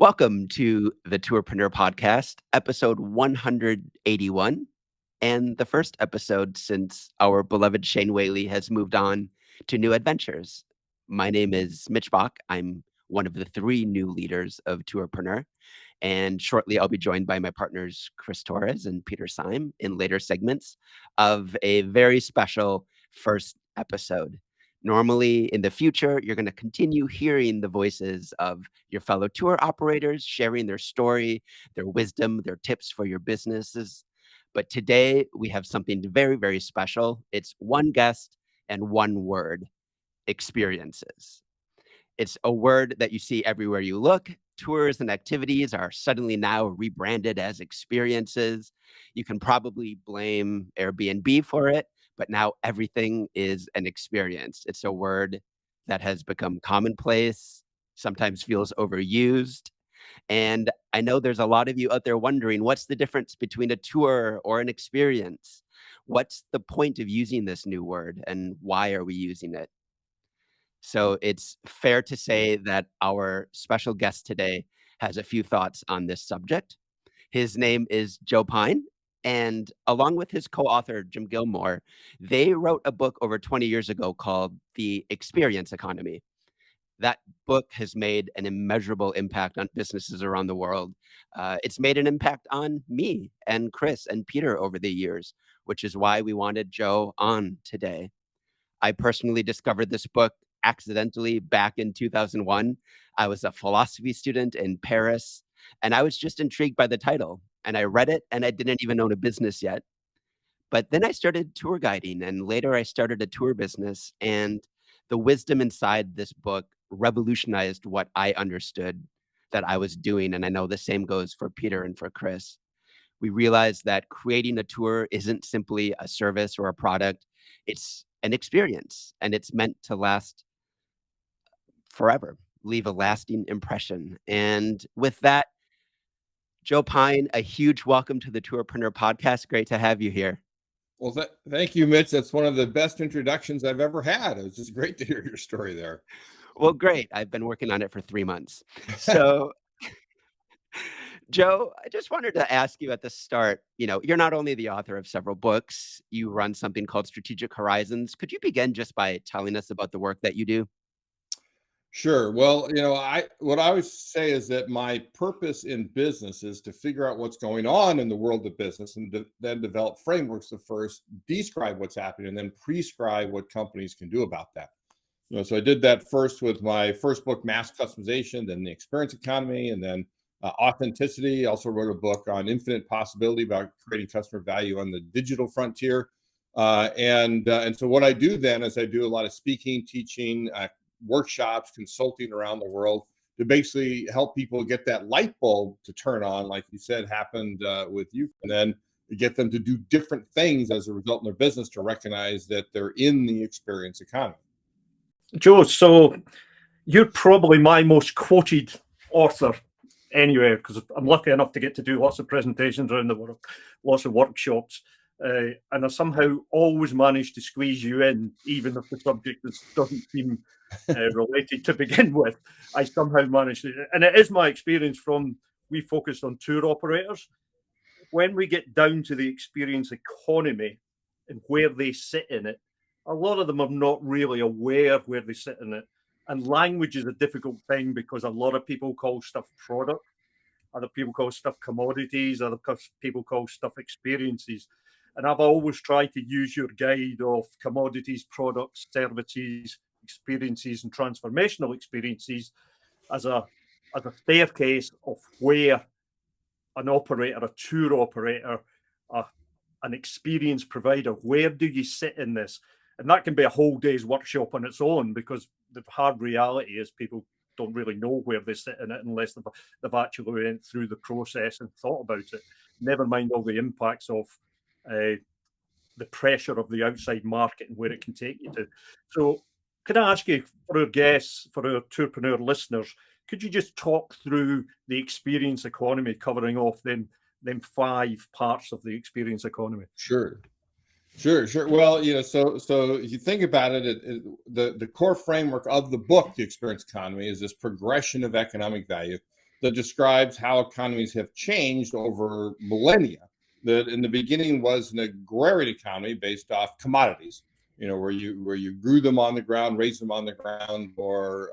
Welcome to the Tourpreneur podcast, episode 181, and the first episode since our beloved Shane Whaley has moved on to new adventures. My name is Mitch Bach. I'm one of the three new leaders of Tourpreneur, and shortly I'll be joined by my partners Chris Torres and Peter Syme in later segments of a very special first episode. Normally, in the future, you're going to continue hearing the voices of your fellow tour operators sharing their story, their wisdom, their tips for your businesses. But today, we have something very, very special. It's one guest and one word: experiences. It's a word that you see everywhere you look. Tours and activities are suddenly now rebranded as experiences. You can probably blame Airbnb for it, but now everything is an experience. It's a word that has become commonplace, sometimes feels overused. And I know there's a lot of you out there wondering, what's the difference between a tour or an experience? What's the point of using this new word and why are we using it? So it's fair to say that our special guest today has a few thoughts on this subject. His name is Joe Pine, and along with his co-author, Jim Gilmore, they wrote a book over 20 years ago called The Experience Economy. That book has made an immeasurable impact on businesses around the world. It's made an impact on me and Chris and Peter over the years, which is why we wanted Joe on today. I personally discovered this book accidentally back in 2001. I was a philosophy student in Paris, and I was just intrigued by the title. And I read it, and I didn't even own a business yet. But then I started tour guiding, and later I started a tour business. And the wisdom inside this book revolutionized what I understood that I was doing. And I know the same goes for Peter and for Chris. We realized that creating a tour isn't simply a service or a product, it's an experience, and it's meant to last forever, leave a lasting impression. And with that, Joe Pine, a huge welcome to the Tourpreneur podcast. Great to have you here. Well, thank you, Mitch. That's one of the best introductions I've ever had. It was just great to hear your story there. Well, great. I've been working on it for 3 months. So, Joe, I just wanted to ask you at the start, you're not only the author of several books, you run something called Strategic Horizons. Could you begin just by telling us about the work that you do? Sure. Well, what I always say is that my purpose in business is to figure out what's going on in the world of business and then develop frameworks to first describe what's happening and then prescribe what companies can do about that. So I did that first with my first book, Mass Customization, then The Experience Economy, and then Authenticity. I also wrote a book on infinite possibility about creating customer value on the digital frontier. And so what I do then is I do a lot of speaking, teaching, workshops, consulting around the world to basically help people get that light bulb to turn on, like you said, happened with you, and then get them to do different things as a result in their business to recognize that they're in the experience economy. Joe, so you're probably my most quoted author anywhere, because I'm lucky enough to get to do lots of presentations around the world, lots of workshops, and I somehow always manage to squeeze you in, even if the subject doesn't seem related to begin with. I somehow manage to, and it is my experience we focus on tour operators. When we get down to the experience economy and where they sit in it, a lot of them are not really aware where they sit in it. And language is a difficult thing because a lot of people call stuff product, other people call stuff commodities, other people call stuff experiences. And I've always tried to use your guide of commodities, products, services, experiences, and transformational experiences as a staircase of where an operator, a tour operator, an experience provider, where do you sit in this? And that can be a whole day's workshop on its own, because the hard reality is people don't really know where they sit in it unless they've actually went through the process and thought about it. Never mind all the impacts of the pressure of the outside market and where it can take you to. So can I ask you, for our guests, for our Tourpreneur listeners, could you just talk through the experience economy, covering off them 5 parts of the experience economy? Sure. Well, so if you think about it, the core framework of the book, The Experience Economy, is this progression of economic value. that describes how economies have changed over millennia. That in the beginning was an agrarian economy based off commodities, where you grew them on the ground, raised them on the ground, or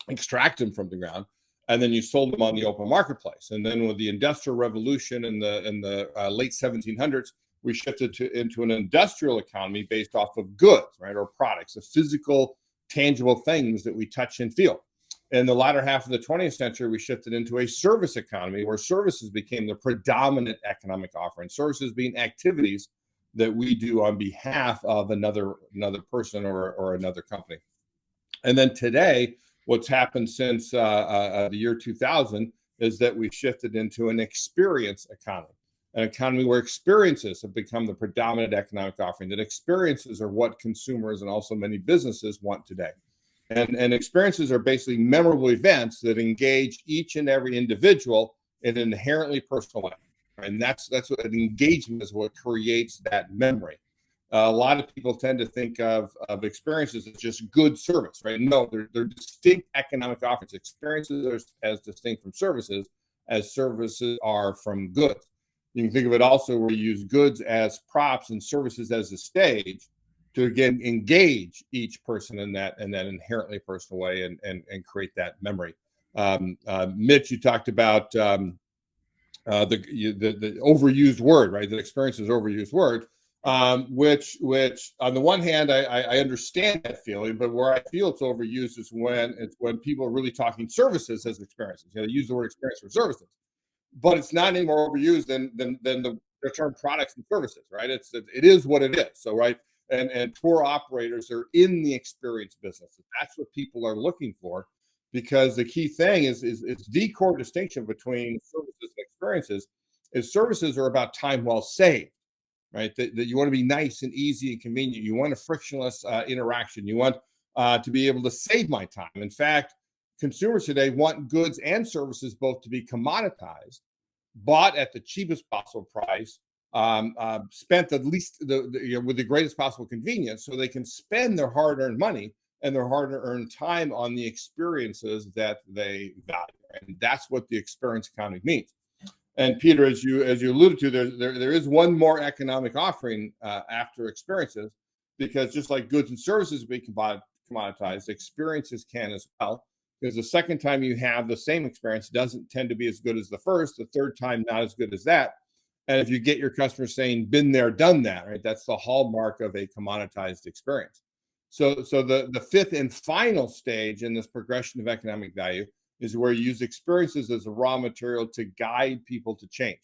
extract them from the ground, and then you sold them on the open marketplace. And then with the Industrial Revolution in the late 1700s, we shifted into an industrial economy based off of goods, right, or products, the physical, tangible things that we touch and feel. In the latter half of the 20th century, we shifted into a service economy where services became the predominant economic offering. Services being activities that we do on behalf of another person or another company. And then today, what's happened since the year 2000 is that we've shifted into an experience economy, an economy where experiences have become the predominant economic offering, that experiences are what consumers and also many businesses want today. And experiences are basically memorable events that engage each and every individual in an inherently personal way. And that's what an engagement is, what creates that memory. A lot of people tend to think of experiences as just good service, right? No, they're distinct economic offerings. Experiences are as distinct from services as services are from goods. You can think of it also where you use goods as props and services as a stage to again engage each person in that inherently personal way and create that memory. Mitch, you talked about the overused word, right? That experience is overused word, which on the one hand I understand that feeling, but where I feel it's overused is when people are really talking services as experiences. They use the word experience for services, but it's not any more overused than the term products and services, right? It is what it is. So right. And tour operators are in the experience business. That's what people are looking for, because the key thing is the core distinction between services and experiences is services are about time well saved, right? That you want to be nice and easy and convenient. You want a frictionless interaction. You want to be able to save my time. In fact, consumers today want goods and services both to be commoditized, bought at the cheapest possible price, spent at least with the greatest possible convenience, so they can spend their hard-earned money and their hard-earned time on the experiences that they value. And that's what the experience economy means. And Peter, as you alluded to, there is one more economic offering after experiences, because just like goods and services be commoditized, experiences can as well. Because the second time you have the same experience doesn't tend to be as good as the first. The third time, not as good as that. And if you get your customers saying, been there, done that, right? That's the hallmark of a commoditized experience. So the fifth and final stage in this progression of economic value is where you use experiences as a raw material to guide people to change,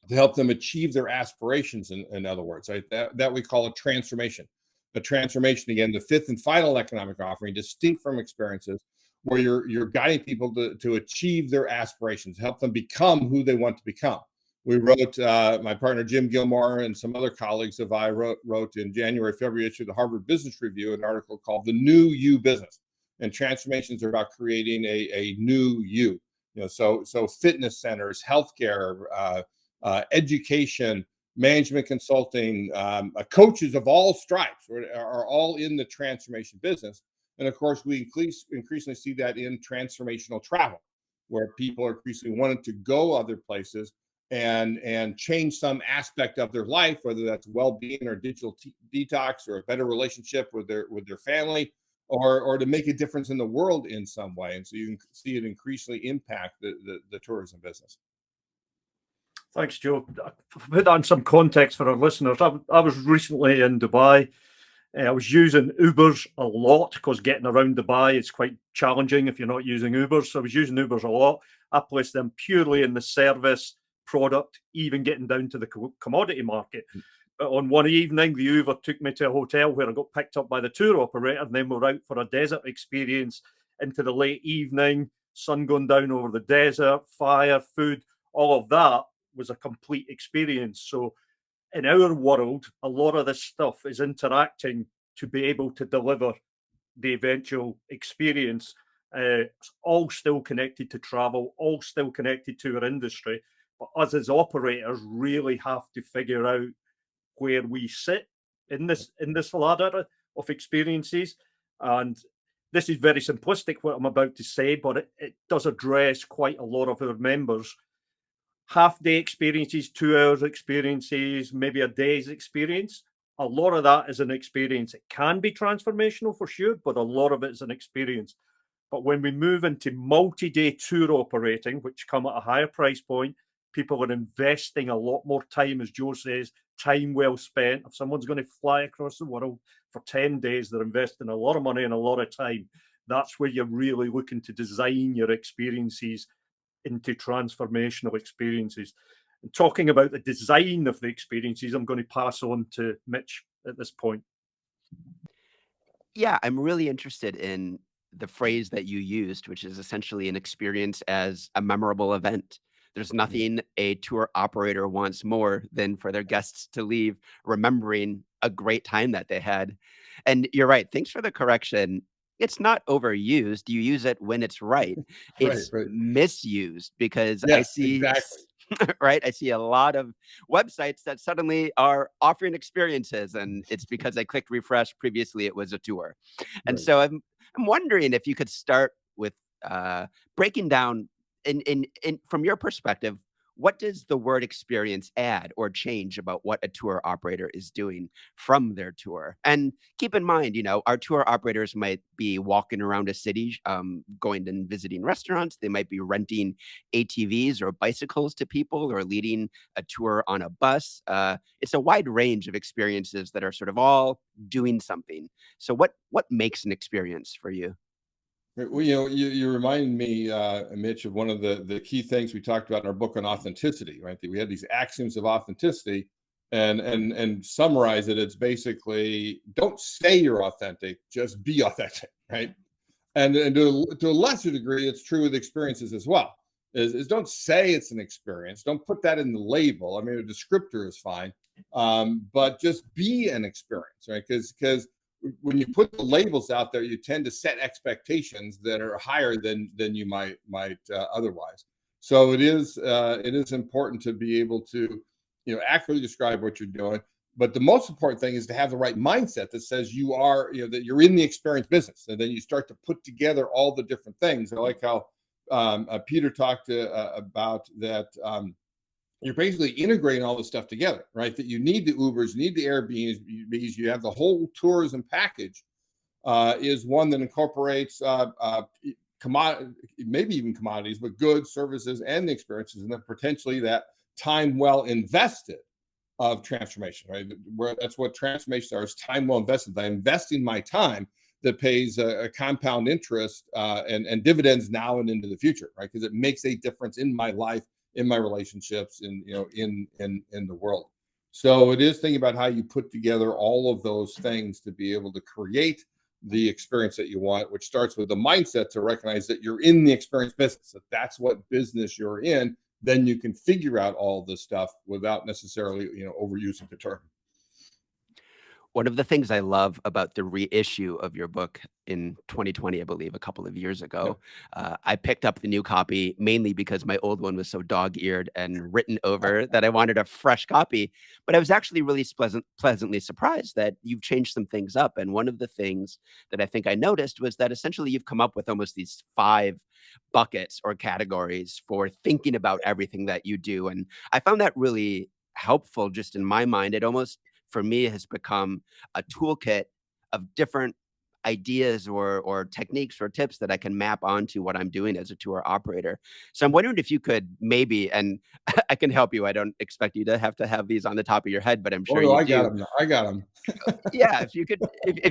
to help them achieve their aspirations, in other words, right? That we call a transformation. A transformation, again, the fifth and final economic offering, distinct from experiences, where you're guiding people to achieve their aspirations, help them become who they want to become. We wrote, my partner Jim Gilmore and some other colleagues of I wrote in January, February issue of the Harvard Business Review an article called "The New You Business." And transformations are about creating a new you. So fitness centers, healthcare, education, management consulting, coaches of all stripes are all in the transformation business. And of course, we increasingly see that in transformational travel, where people are increasingly wanting to go other places and change some aspect of their life, whether that's well-being or digital detox or a better relationship with their family, or to make a difference in the world in some way. And so you can see it increasingly impact the tourism business. Thanks, Joe. Put that in some context for our listeners. I was recently in Dubai. I was using Ubers a lot because getting around Dubai is quite challenging if you're not using Ubers. So I was using Ubers a lot. I placed them purely in the service product, even getting down to the commodity market. But on one evening, the Uber took me to a hotel where I got picked up by the tour operator, and then we're out for a desert experience into the late evening, sun going down over the desert, fire, food, all of that was a complete experience. So in our world, a lot of this stuff is interacting to be able to deliver the eventual experience. It's all still connected to travel, all still connected to our industry. But us as operators really have to figure out where we sit in this ladder of experiences. And this is very simplistic what I'm about to say, but it does address quite a lot of our members. Half-day experiences, 2 hours experiences, maybe a day's experience. A lot of that is an experience. It can be transformational for sure, but a lot of it is an experience. But when we move into multi-day tour operating, which come at a higher price point, people are investing a lot more time, as Joe says, time well spent. If someone's going to fly across the world for 10 days, they're investing a lot of money and a lot of time. That's where you're really looking to design your experiences into transformational experiences. And talking about the design of the experiences, I'm going to pass on to Mitch at this point. Yeah, I'm really interested in the phrase that you used, which is essentially an experience as a memorable event. There's nothing a tour operator wants more than for their guests to leave remembering a great time that they had. And you're right, thanks for the correction. It's not overused. You use it when it's right. Right, It's right. misused because I Yes, see exactly. right? I see a lot of websites that suddenly are offering experiences, and it's because I clicked refresh. Previously, it was a tour. And Right. so I'm wondering if you could start with breaking down in from your perspective, what does the word experience add or change about what a tour operator is doing from their tour? And keep in mind, our tour operators might be walking around a city, going and visiting restaurants. They might be renting ATVs or bicycles to people or leading a tour on a bus. It's a wide range of experiences that are sort of all doing something. So what makes an experience for you? Well, you remind me, Mitch, of one of the key things we talked about in our book on authenticity, right? That we had these axioms of authenticity, and summarize it. It's basically don't say you're authentic, just be authentic, right? And to a lesser degree, it's true with experiences as well. Is don't say it's an experience. Don't put that in the label. I mean, a descriptor is fine, but just be an experience, right? Because when you put the labels out there, you tend to set expectations that are higher than you might otherwise. So it is important to be able to accurately describe what you're doing. But the most important thing is to have the right mindset that says you are, that you're in the experience business, and then you start to put together all the different things. I like how Peter talked about that. You're basically integrating all this stuff together, right? That you need the Ubers, you need the Airbnbs, you have the whole tourism package. Is one that incorporates maybe even commodities, but goods, services, and the experiences, and then potentially that time well invested of transformation, right? Where that's what transformation is: time well invested. I'm investing my time that pays a compound interest and dividends now and into the future, right? Because it makes a difference in my life, in my relationships, in the world. So it is thinking about how you put together all of those things to be able to create the experience that you want, which starts with the mindset to recognize that you're in the experience business, that that's what business you're in. Then you can figure out all this stuff without necessarily overusing the term. One of the things I love about the reissue of your book in 2020, I believe, a couple of years Yeah. ago, I picked up the new copy mainly because my old one was so dog-eared and written over that I wanted a fresh copy. But I was actually really pleasantly surprised that you've changed some things up. And one of the things that I think I noticed was that essentially you've come up with almost these 5 buckets or categories for thinking about everything that you do. And I found that really helpful just in my mind. It almost, for me, has become a toolkit of different ideas or techniques or tips that I can map onto what I'm doing as a tour operator. So I'm wondering if you could maybe, and I can help you. I don't expect you to have these on the top of your head, but I'm Oh sure no, you I got do. them. I got them. Yeah, if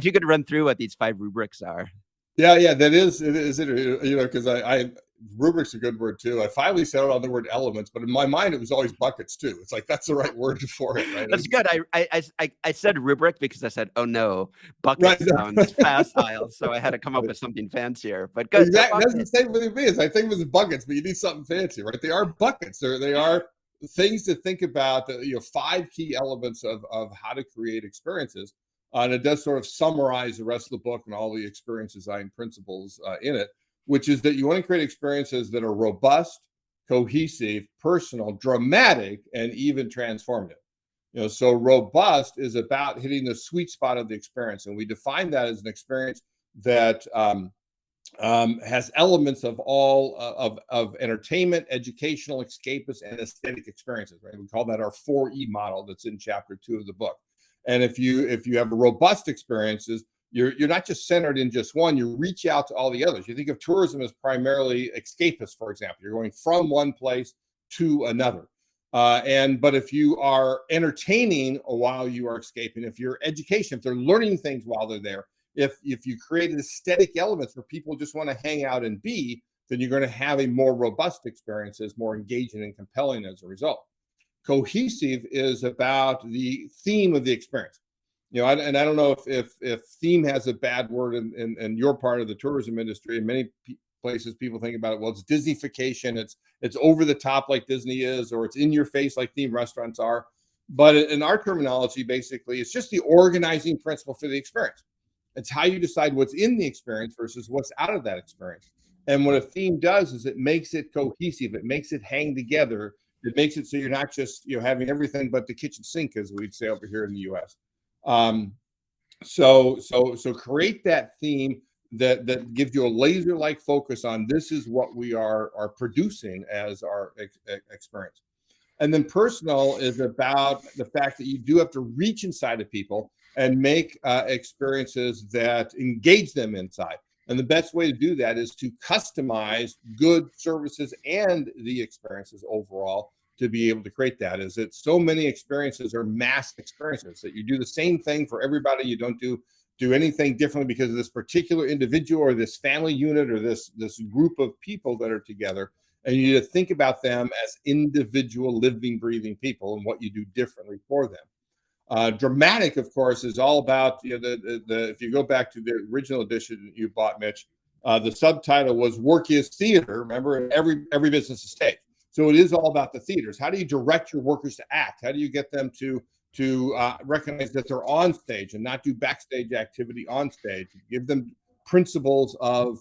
you could run through what these 5 rubrics are. Yeah, that is it is it. Because I rubric's a good word too. I finally settled on the word elements, but in my mind it was always buckets too. It's like that's the right word for it, right? That's good. I said rubric because I said, "Oh, no, Right. bucket sounds facile," so I had to come up with something fancier, but good, the Exactly. That's the bucket. same with me. Is I think it was buckets, but you need something fancy, right? They are buckets. They are things to think about. 5 key elements of how to create experiences, and it does sort of summarize the rest of the book and all the experience design principles in it. Which is that you want to create experiences that are robust, cohesive, personal, dramatic, and even transformative. So robust is about hitting the sweet spot of the experience, and we define that as an experience that has elements of all of entertainment, educational, escapist, and aesthetic experiences. Right, we call that our 4E model that's in chapter 2 of the book. And if you have robust experiences, you're not just centered in just one. You reach out to all the others. You think of tourism as primarily escapist, for example. You're going from one place to another. But if you are entertaining while you are escaping, if you're education, if they're learning things while they're there, if you create aesthetic elements where people just want to hang out and be, then you're going to have a more robust experiences, more engaging and compelling as a result. Cohesive is about the theme of the experience. And I don't know if theme has a bad word in your part of the tourism industry. In many places, people think about it, well, it's Disneyfication, it's over the top like Disney is, or it's in your face like theme restaurants are. But in our terminology, basically, it's just the organizing principle for the experience. It's how you decide what's in the experience versus what's out of that experience. And what a theme does is it makes it cohesive. It makes it hang together. It makes it so you're not just having everything but the kitchen sink, as we'd say over here in the U.S. So create that theme that gives you a laser-like focus on this is what we are producing as our experience. And then personal is about the fact that you do have to reach inside of people and make experiences that engage them inside. And the best way to do that is to customize good services and the experiences overall to be able to create that. Is that so many experiences are mass experiences that you do the same thing for everybody. You don't do anything differently because of this particular individual or this family unit or this group of people that are together. And you need to think about them as individual living, breathing people and what you do differently for them. Dramatic, of course, is all about if you go back to the original edition you bought, Mitch, the subtitle was "Work is Theater." Remember, every business is stage, so it is all about the theaters. How do you direct your workers to act? How do you get them to recognize that they're on stage and not do backstage activity on stage? Give them principles of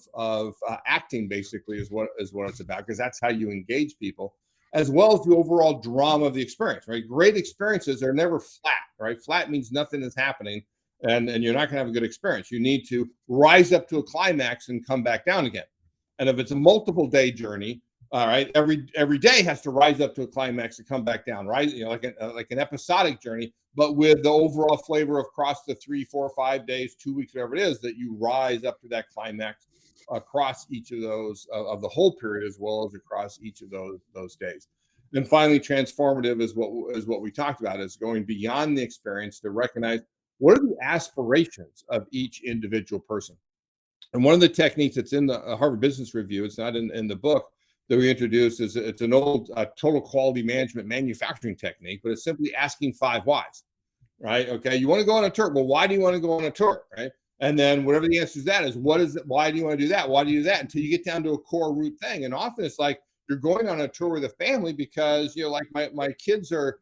acting, basically, is what it's about, because that's how you engage people, as well as the overall drama of the experience, right? Great experiences are never flat, right? Flat means nothing is happening, and you're not going to have a good experience. You need to rise up to a climax and come back down again. And if it's a multiple day journey, all right, every day has to rise up to a climax and come back down, right? Like an episodic journey, but with the overall flavor of across the 3, 4, 5 days, 2 weeks, whatever it is, that you rise up to that climax across each of those of the whole period, as well as across each of those days. And finally, transformative is what we talked about, is going beyond the experience to recognize what are the aspirations of each individual person. And one of the techniques that's in the Harvard Business Review, it's not in the book, that we introduced, is it's an old total quality management manufacturing technique, but it's simply asking 5 whys, right? Okay, you want to go on a tour. Well, why do you want to go on a tour, right? And then whatever the answer to that is, what is it? Why do you want to do that? Why do you do that? Until you get down to a core root thing. And often it's like you're going on a tour with a family because like my kids are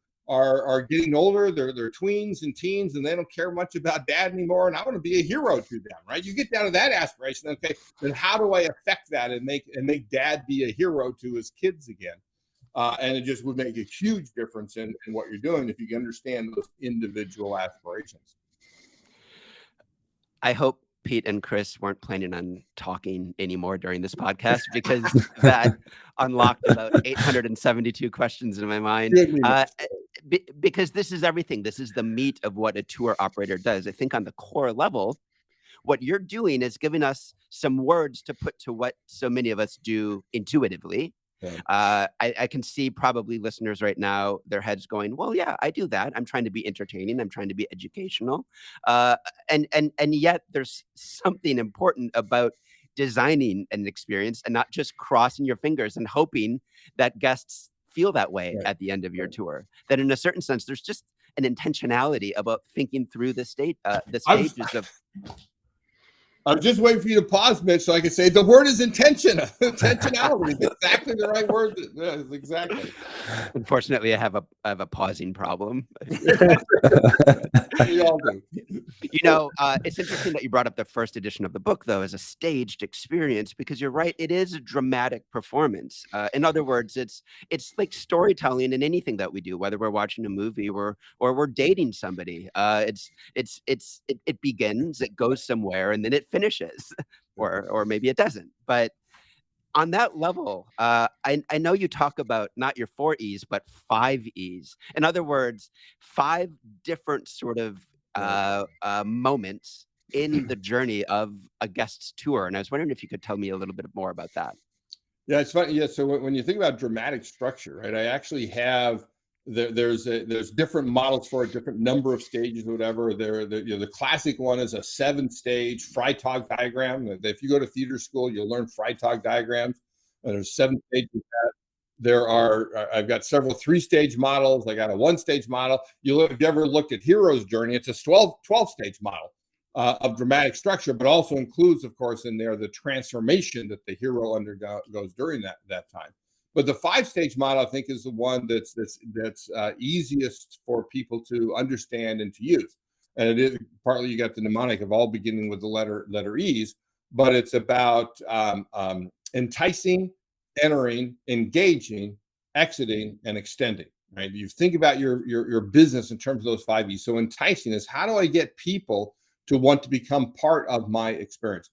getting older. They're tweens and teens, and they don't care much about dad anymore. And I want to be a hero to them, right? You get down to that aspiration. Okay, then how do I affect that and make dad be a hero to his kids again? And it just would make a huge difference in what you're doing if you can understand those individual aspirations. I hope Pete and Chris weren't planning on talking anymore during this podcast, because that unlocked about 872 questions in my mind. Because this is everything. This is the meat of what a tour operator does. I think on the core level, what you're doing is giving us some words to put to what so many of us do intuitively. Yeah. I can see probably listeners right now, their heads going, well, yeah, I do that. I'm trying to be entertaining. I'm trying to be educational. And yet there's something important about designing an experience and not just crossing your fingers and hoping that guests feel that way Right. at the end of your tour. That in a certain sense, there's just an intentionality about thinking through the stages of. I was just waiting for you to pause, Mitch, so I could say the word is intention. Intentionality is exactly the right word. Yeah, exactly. Unfortunately, I have a pausing problem. We all do. It's interesting that you brought up the first edition of the book, though, as a staged experience, because you're right, it is a dramatic performance. In other words, it's like storytelling in anything that we do, whether we're watching a movie or we're dating somebody. It begins, it goes somewhere, and then it finishes. or maybe it doesn't. But on that level, I know you talk about not your 4 E's, but 5 E's. In other words, 5 different sort of, Right. moments in the journey of a guest's tour, and I was wondering if you could tell me a little bit more about that. Yeah, it's funny. Yeah, so when you think about dramatic structure, right? I actually have there's different models for a different number of stages, or whatever. The classic one is a 7-stage Freytag diagram. If you go to theater school, you'll learn Freytag diagrams. There's 7 stages. I've got several 3-stage models. I got a 1-stage model. If you ever looked at Hero's Journey, it's a 12-stage model of dramatic structure, but also includes, of course, in there the transformation that the hero undergoes during that time. But the 5-stage model, I think, is the one that's easiest for people to understand and to use. And it is partly, you got the mnemonic of all beginning with the letter E's, but it's about enticing, entering, engaging, exiting, and extending. Right? You think about your business in terms of those 5 E's. So enticing is, how do I get people to want to become part of my experience,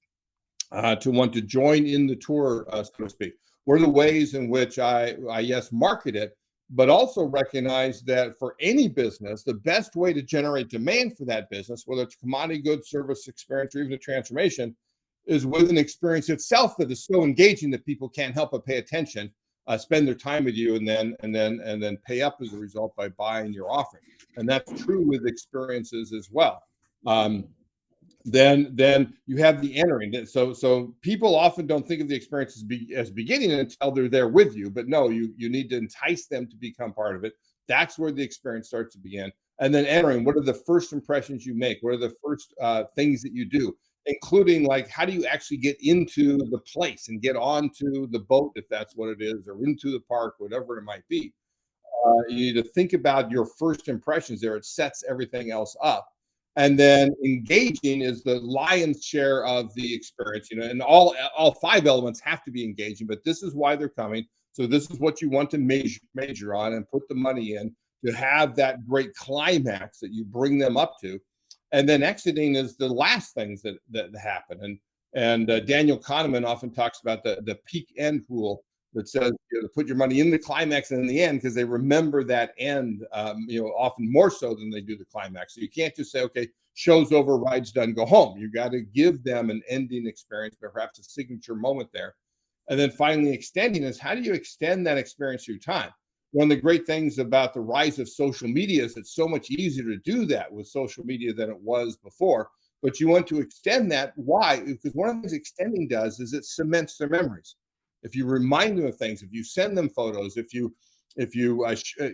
to want to join in the tour, so to speak? What are the ways in which I yes, market it, but also recognize that for any business, the best way to generate demand for that business, whether it's commodity, goods, service, experience, or even a transformation, is with an experience itself that is so engaging that people can't help but pay attention, spend their time with you, and then pay up as a result by buying your offering. And that's true with experiences as well. Then you have the entering. So people often don't think of the experience as beginning until they're there with you. But no, you need to entice them to become part of it. That's where the experience starts to begin. And then entering, what are the first impressions you make? What are the first things that you do? Including, like, how do you actually get into the place and get onto the boat, if that's what it is, or into the park, whatever it might be. You need to think about your first impressions there. It sets everything else up. And then engaging is the lion's share of the experience, and all 5 elements have to be engaging, but this is why they're coming. So this is what you want to major on and put the money in, to have that great climax that you bring them up to. And then exiting is the last things that happen. And Daniel Kahneman often talks about the peak end rule, that says, to put your money in the climax and in the end, because they remember that end, often more so than they do the climax. So you can't just say, okay, show's over, ride's done, go home. You got to give them an ending experience, perhaps a signature moment there. And then finally, extending is, how do you extend that experience through time? One of the great things about the rise of social media is it's so much easier to do that with social media than it was before. But you want to extend that. Why? Because one of the things extending does is it cements their memories. If you remind them of things, if you send them photos, if you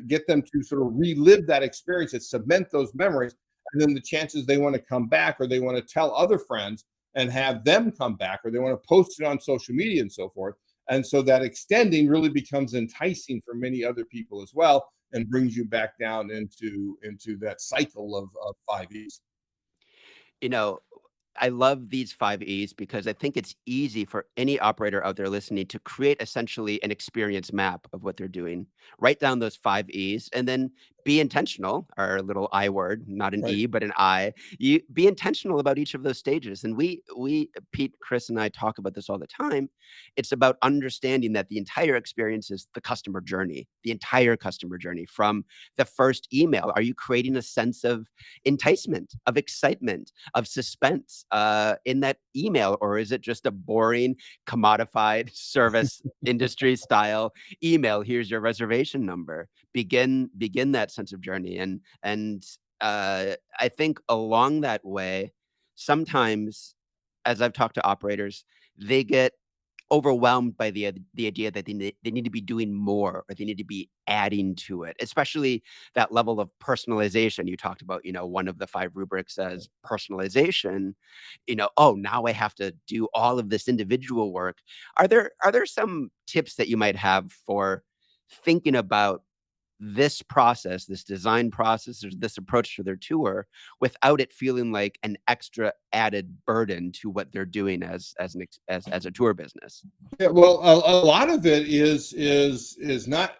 get them to sort of relive that experience, it cement those memories, and then the chances they want to come back, or they want to tell other friends and have them come back, or they want to post it on social media and so forth. And so that extending really becomes enticing for many other people as well, and brings you back down into that cycle of 5 E's. You know, I love these 5 E's because I think it's easy for any operator out there listening to create essentially an experience map of what they're doing. Write down those 5 E's and then be intentional, our little I word, not an Right. E, but an I. You be intentional about each of those stages. And Pete, Chris, and I talk about this all the time. It's about understanding that the entire experience is the customer journey, the entire customer journey from the first email. Are you creating a sense of enticement, of excitement, of suspense in that email, or is it just a boring, commodified service industry style email? Here's your reservation number. Begin that sense of journey, and I think along that way, sometimes, as I've talked to operators, they get overwhelmed by the idea that they need to be doing more, or they need to be adding to it, especially that level of personalization you talked about. One of the 5 rubrics as personalization. Oh, now I have to do all of this individual work. Are there some tips that you might have for thinking about this process, this design process, or this approach to their tour, without it feeling like an extra added burden to what they're doing as a tour business? Yeah, well, a lot of it is not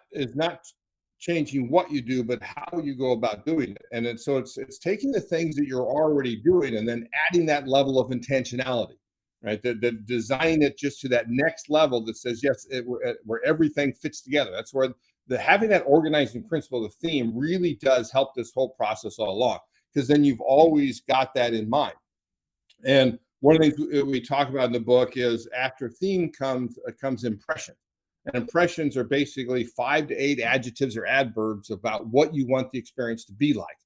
changing what you do, but how you go about doing it. And so it's taking the things that you're already doing and then adding that level of intentionality. right? That designing it just to that next level that says, yes, where everything fits together. That's where having that organizing principle, the theme, really does help this whole process all along, because then you've always got that in mind. And one of the things we talk about in the book is after theme comes impression. And impressions are basically 5 to 8 adjectives or adverbs about what you want the experience to be like.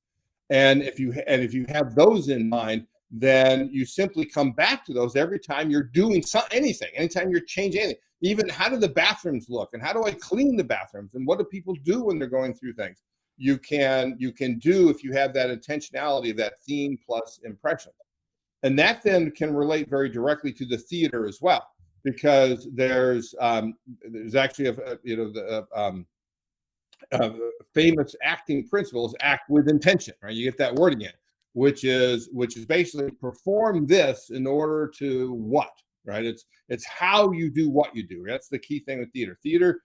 And if you have those in mind, then you simply come back to those every time you're doing anything, anytime you're changing anything. Even how do the bathrooms look, and how do I clean the bathrooms, and what do people do when they're going through things? You can do, if you have that intentionality of that theme plus impression. And that then can relate very directly to the theater as well, because there's actually a famous acting principle is act with intention, right? You get that word again, which is basically perform this in order to what, right? It's how you do what you do. That's the key thing with theater. Theater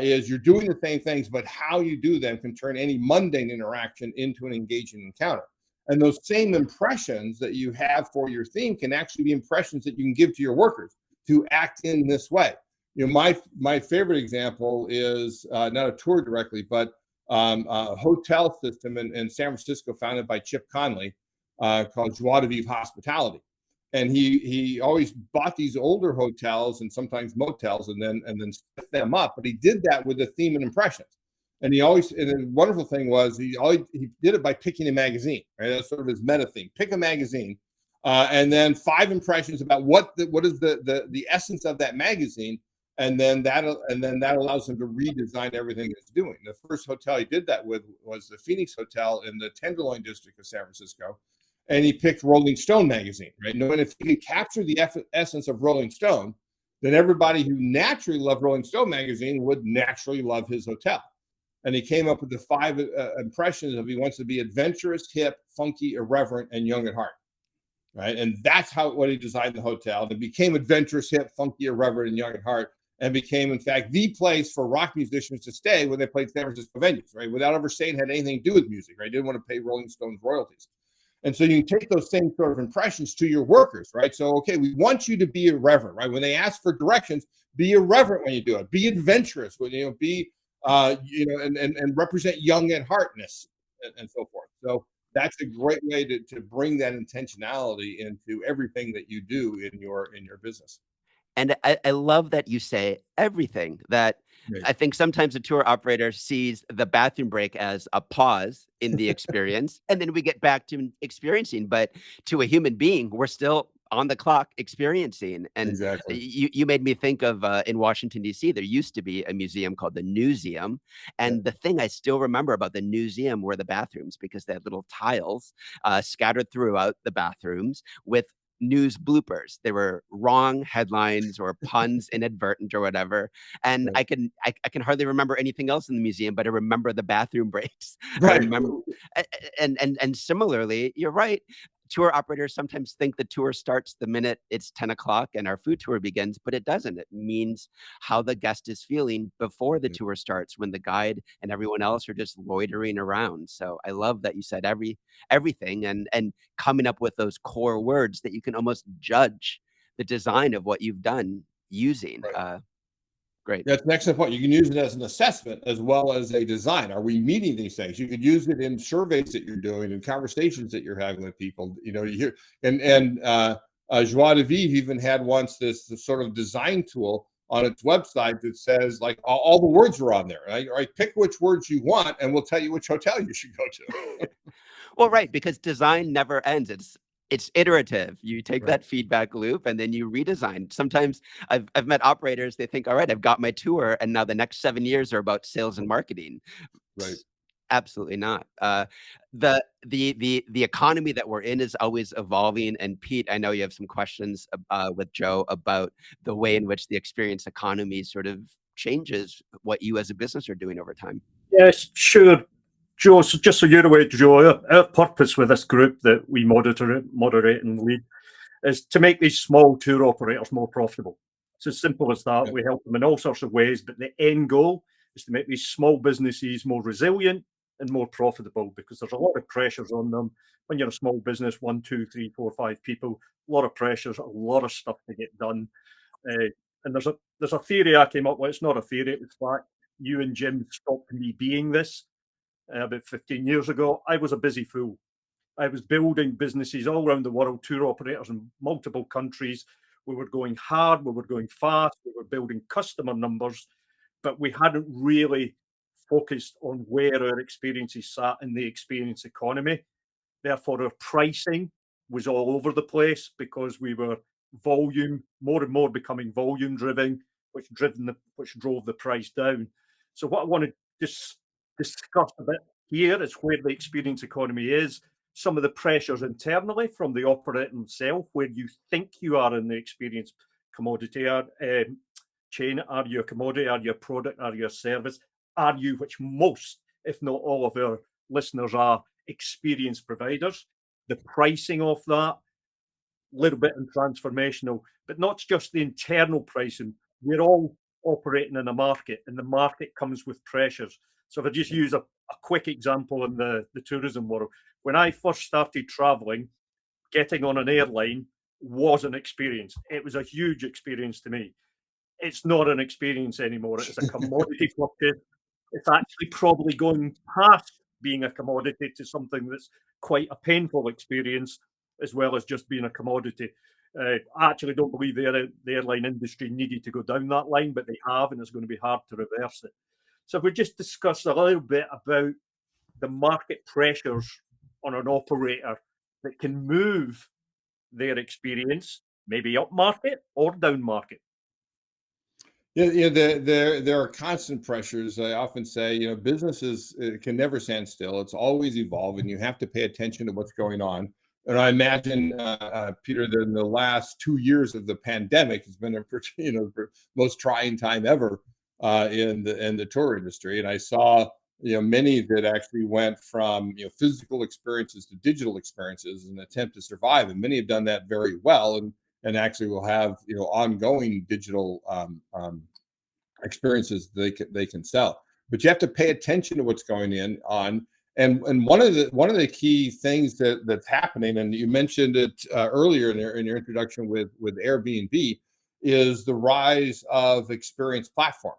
is you're doing the same things, but how you do them can turn any mundane interaction into an engaging encounter. And those same impressions that you have for your theme can actually be impressions that you can give to your workers to act in this way. You know, my favorite example is not a tour directly, but a hotel system in San Francisco founded by Chip Conley called Joie de Vivre Hospitality. And he always bought these older hotels and sometimes motels and then set them up. But he did that with the theme and impressions. And the wonderful thing was he did it by picking a magazine, right? That's sort of his meta theme. Pick a magazine, and then 5 impressions about what is the essence of that magazine, and then that allows him to redesign everything he's doing. The first hotel he did that with was the Phoenix Hotel in the Tenderloin district of San Francisco, and he picked Rolling Stone magazine, right? Knowing if he could capture the essence of Rolling Stone, then everybody who naturally loved Rolling Stone magazine would naturally love his hotel. And he came up with the 5 impressions of he wants to be adventurous, hip, funky, irreverent, and young at heart, right? And that's what he designed the hotel. It became adventurous, hip, funky, irreverent, and young at heart, and became, in fact, the place for rock musicians to stay when they played San Francisco venues, right? Without ever saying it had anything to do with music, right? They didn't want to pay Rolling Stones royalties. And so you can take those same sort of impressions to your workers, right? So, okay, we want you to be irreverent, right? When they ask for directions, be irreverent when you do it. Be adventurous, be and represent young at heartness and so forth. So that's a great way to bring that intentionality into everything that you do in your business. And I love that you say everything, that Right. I think sometimes a tour operator sees the bathroom break as a pause in the experience, and then we get back to experiencing, but to a human being, we're still on the clock experiencing. And Exactly. you made me think of, in Washington, DC, there used to be a museum called the Newseum, Yeah. and the thing I still remember about the Newseum were the bathrooms, because they had little tiles, scattered throughout the bathrooms with news bloopers. They were wrong headlines or puns inadvertent or whatever. And Right. I can hardly remember anything else in the museum, but I remember the bathroom breaks. I Right. remember and similarly, you're right. Tour operators sometimes think the tour starts the minute it's 10 o'clock and our food tour begins, but it doesn't. It means how the guest is feeling before the Yeah. tour starts, when the guide and everyone else are just loitering around. So I love that you said everything, and coming up with those core words that you can almost judge the design of what you've done using. Right. Great. That's an excellent point. You can use it as an assessment as well as a design. Are we meeting these things? You could use it in surveys that you're doing and conversations that you're having with people. You hear Joie de Vivre even had once this sort of design tool on its website that says like all the words are on there. Right? Pick which words you want, and we'll tell you which hotel you should go to. Well, right, because design never ends. It's iterative. You take Right. that feedback loop and then you redesign. Sometimes I've met operators, they think, all right, I've got my tour, and now the next 7 years are about sales and marketing. Right. Absolutely not. The economy that we're in is always evolving. And Pete, I know you have some questions with Joe about the way in which the experience economy sort of changes what you as a business are doing over time. Yes, sure. Joe, so just so you're aware, Joe, our purpose with this group that we moderate and lead is to make these small tour operators more profitable. It's as simple as that. Yeah. We help them in all sorts of ways, but the end goal is to make these small businesses more resilient, and more profitable, because there's a lot of pressures on them. When you're a small business, 1, 2, 3, 4, 5 people, a lot of pressures, a lot of stuff to get done. And there's a theory I came up with. It's not a theory, it's fact. You and Jim stopped me being this about 15 years ago. I was a busy fool. I was building businesses all around the world, tour operators in multiple countries. We were going hard, we were going fast, we were building customer numbers, but we hadn't really focused on where our experiences sat in the experience economy. Therefore, our pricing was all over the place because we were more and more becoming volume driven, which drove the price down. So what I want to just discuss a bit here is where the experience economy is, some of the pressures internally from the operator himself, where you think you are in the experience commodity chain. Are you a commodity? Are you a product? Are you a service? Are you, which most, if not all of our listeners are, experience providers? The pricing of that, a little bit in transformational, but not just the internal pricing. We're all operating in a market, and the market comes with pressures. So if I just use a quick example in the tourism world, when I first started traveling, getting on an airline was an experience. It was a huge experience to me. It's not an experience anymore. It's a commodity fluctuation. It's actually probably going past being a commodity to something that's quite a painful experience, as well as just being a commodity. I actually don't believe the airline industry needed to go down that line, but they have, and it's going to be hard to reverse it. So if we just discuss a little bit about the market pressures on an operator that can move their experience, maybe up market or down market. Yeah, there are constant pressures. I often say, businesses can never stand still. It's always evolving. You have to pay attention to what's going on. And I imagine, Peter, that in the last 2 years of the pandemic has been a most trying time ever in the tour industry. And I saw many that actually went from physical experiences to digital experiences in an attempt to survive, and many have done that very well, and actually will have ongoing digital experiences they can sell. But you have to pay attention to what's going on. And one of the key things that's happening, and you mentioned it earlier in your introduction with Airbnb, is the rise of experience platforms.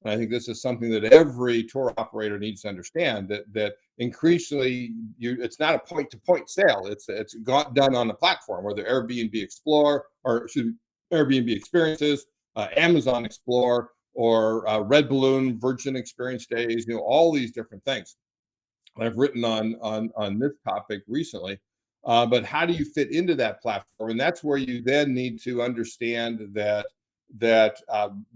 And I think this is something that every tour operator needs to understand, that increasingly it's not a point-to-point sale. It's done on a platform, whether Airbnb Explore or Airbnb Experiences, Amazon Explore, or Red Balloon, Virgin Experience Days, all these different things. I've written on this topic recently, but how do you fit into that platform? And that's where you then need to understand that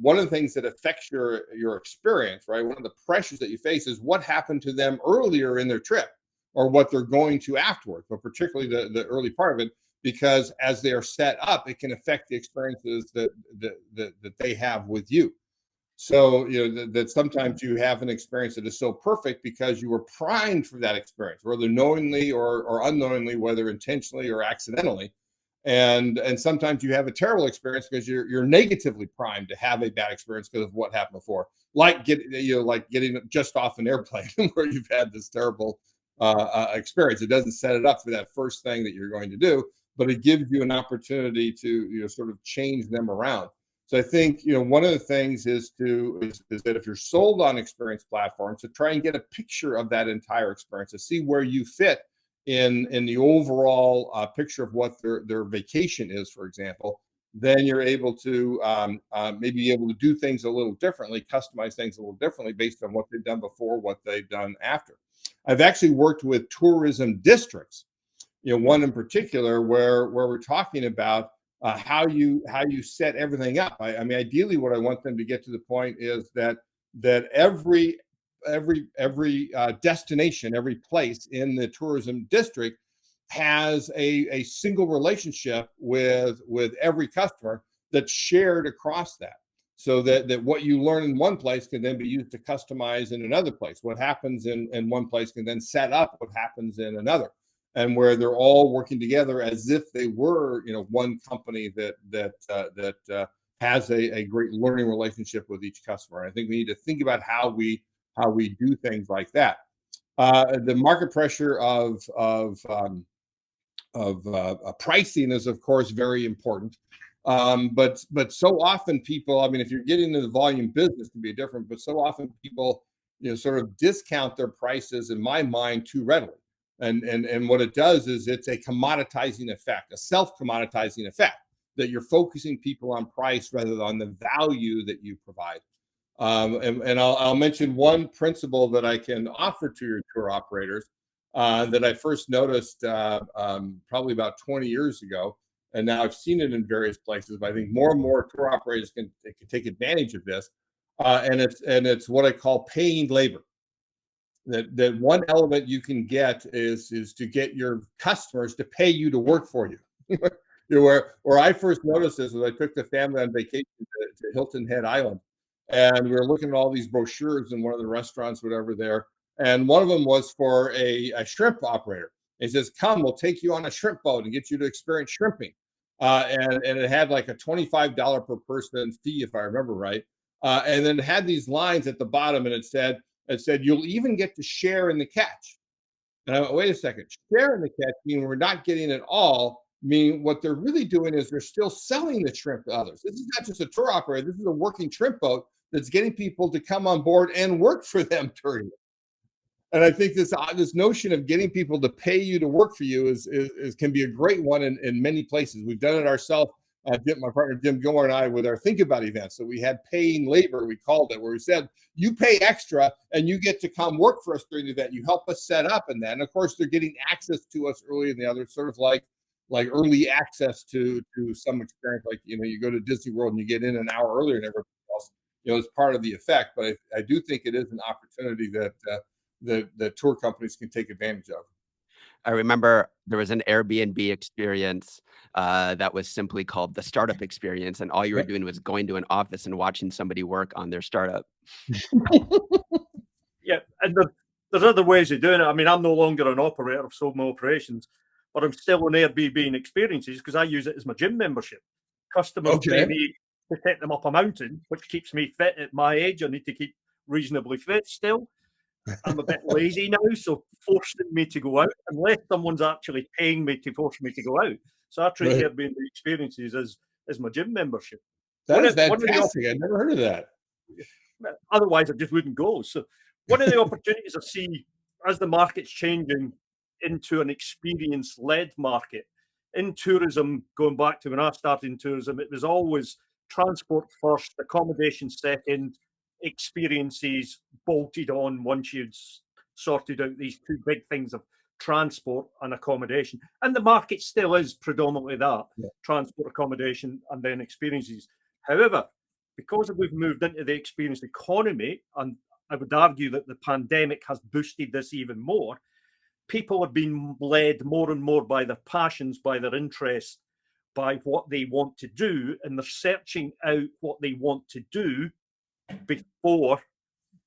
one of the things that affects your experience, right? One of the pressures that you face is what happened to them earlier in their trip, or what they're going to afterwards, but particularly the early part of it, because as they are set up, it can affect the experiences that they have with you. So, that sometimes you have an experience that is so perfect because you were primed for that experience, whether knowingly or unknowingly, whether intentionally or accidentally. And sometimes you have a terrible experience because you're negatively primed to have a bad experience because of what happened before, like getting just off an airplane where you've had this terrible experience. It doesn't set it up for that first thing that you're going to do, but it gives you an opportunity to sort of change them around. So I think one of the things is that if you're sold on experience platforms, to try and get a picture of that entire experience, to see where you fit in the overall picture of what their vacation is, for example. Then you're able to maybe be able to do things a little differently, customize things a little differently based on what they've done before, what they've done after. I've actually worked with tourism districts, one in particular where we're talking about how you set everything up. I mean, ideally, what I want them to get to the point is that every destination, every place in the tourism district has a single relationship with every customer that's shared across that. So that what you learn in one place can then be used to customize in another place. What happens in one place can then set up what happens in another, and where they're all working together as if they were, one company that has a great learning relationship with each customer. And I think we need to think about how we do things like that. The market pressure of pricing is, of course, very important. But so often people, I mean, if you're getting into the volume business, it can be different. But so often people, sort of discount their prices, in my mind, too readily. And what it does is it's a commoditizing effect, a self-commoditizing effect, that you're focusing people on price rather than on the value that you provide. And I'll mention one principle that I can offer to your tour operators that I first noticed probably about 20 years ago. And now I've seen it in various places, but I think more and more tour operators can take advantage of this. And it's what I call paying labor. That one element you can get is to get your customers to pay you to work for you. Where I first noticed this was I took the family on vacation to Hilton Head Island, and we were looking at all these brochures in one of the restaurants, whatever there, and one of them was for a shrimp operator. He says, "Come, we'll take you on a shrimp boat and get you to experience shrimping," and it had like a $25 per person fee, if I remember right, and then it had these lines at the bottom, and it said you'll even get to share in the catch. And I went, wait a second, share in the catch, meaning we're not getting it all. Meaning what they're really doing is they're still selling the shrimp to others. This is not just a tour operator. This is a working shrimp boat that's getting people to come on board and work for them during it. And I think this notion of getting people to pay you to work for you is can be a great one in many places. We've done it ourselves. My partner Jim Gilmore and I, with our Think About events. So we had paying labor, we called it, where we said, you pay extra and you get to come work for us during the event. You help us set up, and then of course they're getting access to us early in the other, sort of like early access to some experience. Like, you go to Disney World and you get in an hour earlier than everybody else. It's part of the effect. But I do think it is an opportunity that the tour companies can take advantage of. I remember there was an Airbnb experience, that was simply called the startup experience, and all you were Yep. doing was going to an office and watching somebody work on their startup. Yeah, and there's other ways of doing it. I mean, I'm no longer an operator of sold my operations, but I'm still on Airbnb and experiences because I use it as my gym membership. Customers pay Okay. me to take them up a mountain, which keeps me fit at my age. I need to keep reasonably fit still. I'm a bit lazy now, so forcing me to go out, unless someone's actually paying me to force me to go out. So I treat Right. Airbnb experiences as my gym membership. That is One of the fantastic. I've never heard of that. Otherwise, I just wouldn't go. So one of the opportunities I see as the market's changing into an experience-led market in tourism, going back to when I started in tourism, it was always transport first, accommodation second, experiences bolted on once you'd sorted out these two big things of transport and accommodation. And the market still is predominantly that, Yeah. transport, accommodation, and then experiences. However, because we've moved into the experience economy, and I would argue that the pandemic has boosted this even more, people are being led more and more by their passions, by their interests, by what they want to do, and they're searching out what they want to do before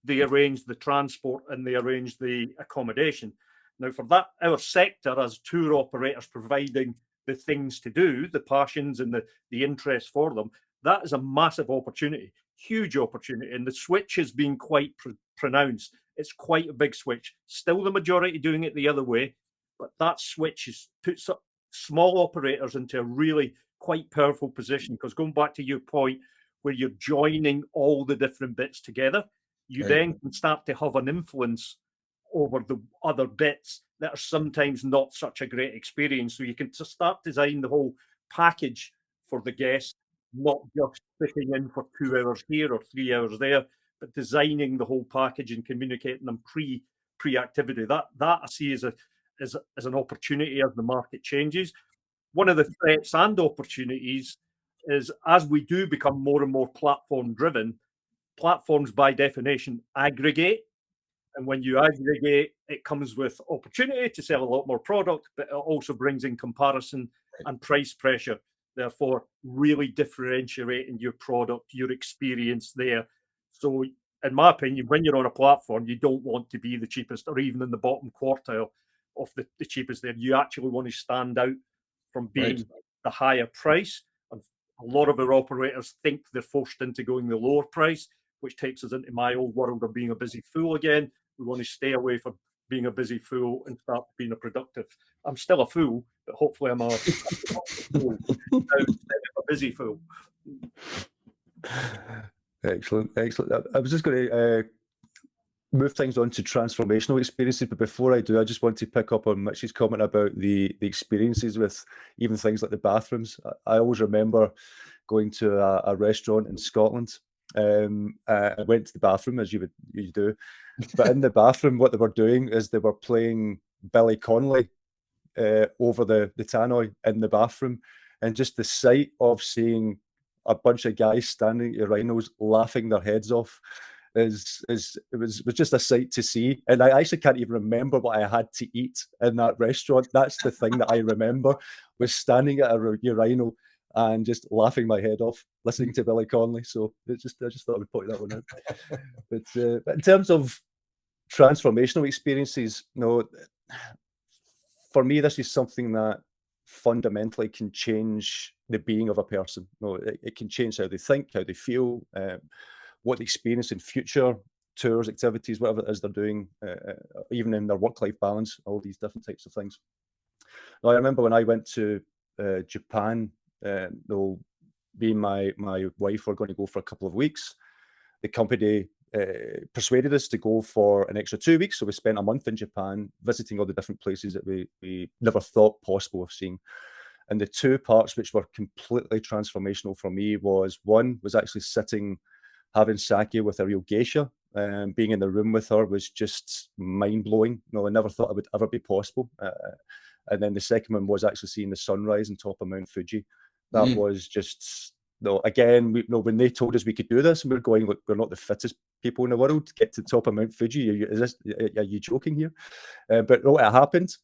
they arrange the transport and they arrange the accommodation. Now, for that, our sector as tour operators providing the things to do, the passions and the interest for them, that is a massive opportunity, huge opportunity. And the switch has been quite pronounced. It's quite a big switch. Still the majority doing it the other way, but that switch has put small operators into a really quite powerful position. Because going back to your point, where you're joining all the different bits together, you Right. then can start to have an influence over the other bits that are sometimes not such a great experience. So you can start designing the whole package for the guest, not just fitting in for 2 hours here or 3 hours there, but designing the whole package and communicating them pre-activity. That I see as an opportunity as the market changes. One of the threats and opportunities is as we do become more and more platform driven, platforms by definition aggregate. And when you aggregate, it comes with opportunity to sell a lot more product, but it also brings in comparison and price pressure. Therefore, really differentiating your product, your experience there. So, in my opinion, when you're on a platform, you don't want to be the cheapest or even in the bottom quartile of the cheapest there. You actually want to stand out from Right. being the higher price. And a lot of our operators think they're forced into going the lower price, which takes us into my old world of being a busy fool again. We want to stay away from being a busy fool and start being a productive. I'm still a fool, but hopefully I'm a productive fool instead of a busy fool. Excellent, excellent. I was just going to move things on to transformational experiences, but before I do, I just want to pick up on Mitch's comment about the experiences with even things like the bathrooms. I always remember going to a restaurant in Scotland. I went to the bathroom, as you do, but in the bathroom, what they were doing is they were playing Billy Connolly over the tannoy in the bathroom, and just the sight of seeing a bunch of guys standing at urinals laughing their heads off it was just a sight to see. And I actually can't even remember what I had to eat in that restaurant. That's the thing that I remember, was standing at a urinal and just laughing my head off listening to Billy Connolly. So I just thought I would point that one out. But in terms of transformational experiences, for me, this is something that fundamentally can change the being of a person. It can change how they think, how they feel, what they experience in future tours, activities, whatever it is they're doing, even in their work-life balance, all these different types of things. Now, I remember when I went to Japan, me and my wife were going to go for a couple of weeks. The company persuaded us to go for an extra 2 weeks. So we spent a month in Japan visiting all the different places that we never thought possible of seeing. And the two parts which were completely transformational for me was, one was actually having sake with a real geisha. Being in the room with her was just mind-blowing. I never thought it would ever be possible. And then the second one was actually seeing the sunrise on top of Mount Fuji. That was just, again, when they told us we could do this, and we're going, look, we're not the fittest people in the world to get to the top of Mount Fuji. Are you joking here? But no, it happened.